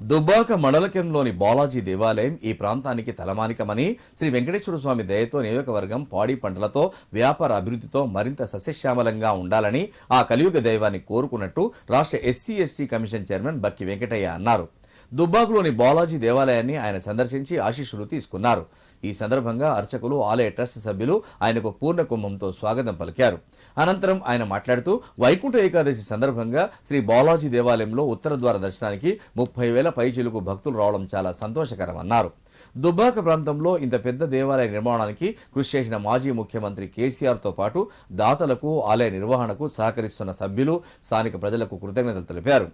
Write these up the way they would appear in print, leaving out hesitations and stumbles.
దుబ్బాక మండల కేంద్రంలోని బాలాజీ దేవాలయం ఈ ప్రాంతానికి తలమానికమని శ్రీ వెంకటేశ్వర స్వామి దయతో నియోజకవర్గం పాడి పంటలతో వ్యాపార అభివృద్ధితో మరింత సస్యశ్యామలంగా ఉండాలని ఆ కలియుగ దైవాన్ని కోరుకున్నట్టు రాష్ట్ర ఎస్సీ కమిషన్ చైర్మన్ బక్కి వెంకటయ్య అన్నారు. దుబ్బాకులోని బాలాజీ దేవాలయాన్ని ఆయన సందర్శించి ఆశీస్సులు తీసుకున్నారు. ఈ సందర్భంగా అర్చకులు, ఆలయ ట్రస్ట్ సభ్యులు ఆయనకు పూర్ణ కుంభంతో స్వాగతం పలికారు. అనంతరం ఆయన మాట్లాడుతూ వైకుంఠ ఏకాదశి సందర్భంగా శ్రీ బాలాజీ దేవాలయంలో ఉత్తర ద్వార దర్శనానికి 30,000 పైచిలుకు భక్తులు రావడం చాలా సంతోషకరమన్నారు. దుబ్బాక ప్రాంతంలో ఇంత పెద్ద దేవాలయ నిర్మాణానికి కృషి చేసిన మాజీ ముఖ్యమంత్రి కేసీఆర్తో పాటు దాతలకు, ఆలయ నిర్వహణకు సహకరిస్తున్న సభ్యులు, స్థానిక ప్రజలకు కృతజ్ఞతలు తెలిపారు.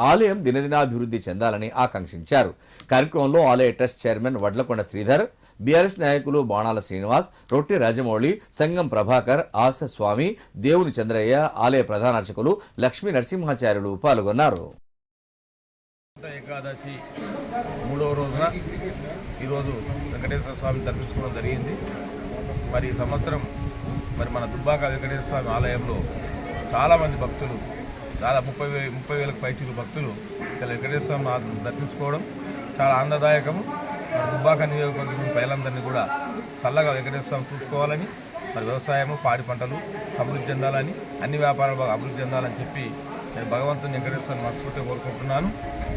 ఆలయం దినదినాభివృద్ధి చెందాలని ఆకాంక్షించారు. కార్యక్రమంలో ఆలయ trust chairman Vadlakonda Sridhar, BRS నాయకులు బాణాల శ్రీనివాస్, రొట్టె రాజమౌళి, సంగం ప్రభాకర్, ఆశస్వామి, దేవుని చంద్రయ్య, ఆలయ ప్రధాన అర్చకులు లక్ష్మీ నరసింహాచార్యులు పాల్గొన్నారు. ఏకాదశి 3వ రోజున ఈరోజు వెంకటేశ్వర స్వామిని దర్శించుకోవడం జరిగింది. మరి ఈ సంవత్సరం మన దుబ్బాక వెంకటేశ్వర స్వామి ఆలయంలో చాలామంది భక్తులు, దాదాపు 30,000 పైచిలు భక్తులు ఇక్కడ వెంకటేశ్వర స్వామిని దర్శించుకోవడం చాలా ఆనందదాయకము. దుబ్బాక నియోజకవర్గం ప్రజలందరినీ కూడా చల్లగా వెంకటేశ్వర స్వామి చూసుకోవాలని, మరి వ్యవసాయము, పాడి పంటలు అభివృద్ధి చెందాలని, అన్ని వ్యాపారాలు బాగా అభివృద్ధి చెందాలని చెప్పి నేను భగవంతుని వెంకటేశ్వరుని మనస్ఫూర్తిగా కోరుకుంటున్నాను.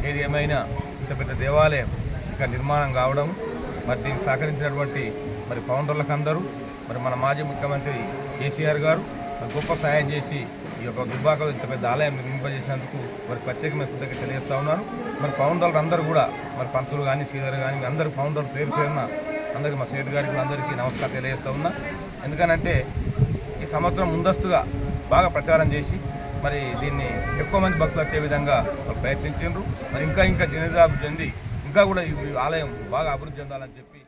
ఏది ఏమైనా ఇంత పెద్ద దేవాలయం ఇంకా నిర్మాణం కావడం, మరి దీనికి సహకరించినటువంటి ఫౌండర్లకు అందరూ, మన మాజీ ముఖ్యమంత్రి కేసీఆర్ గారు గొప్ప సహాయం చేసి ఈ యొక్క దుబ్బాకలో ఇంత పెద్ద ఆలయం నిర్మింపజేసినందుకు ప్రత్యేకమైన కృతజ్ఞత తెలియజేస్తూ ఉన్నారు. ఫౌండర్లు అందరూ కూడా పంతులు కానీ, శ్రీధర్ కానీ, అందరూ ఫౌండర్లు పేరున అందరికీ, మా సేటు గారికి అందరికీ నమస్కారం తెలియజేస్తూ ఉన్నా. ఎందుకనంటే ఈ సంవత్సరం ముందస్తుగా బాగా ప్రచారం చేసి దీన్ని ఎక్కువ మంది భక్తులు వచ్చే విధంగా ప్రయత్నించారు. ఇంకా దినదినాభివృద్ధి చెంది ఇంకా కూడా ఈ ఆలయం బాగా అభివృద్ధి చెందాలని చెప్పి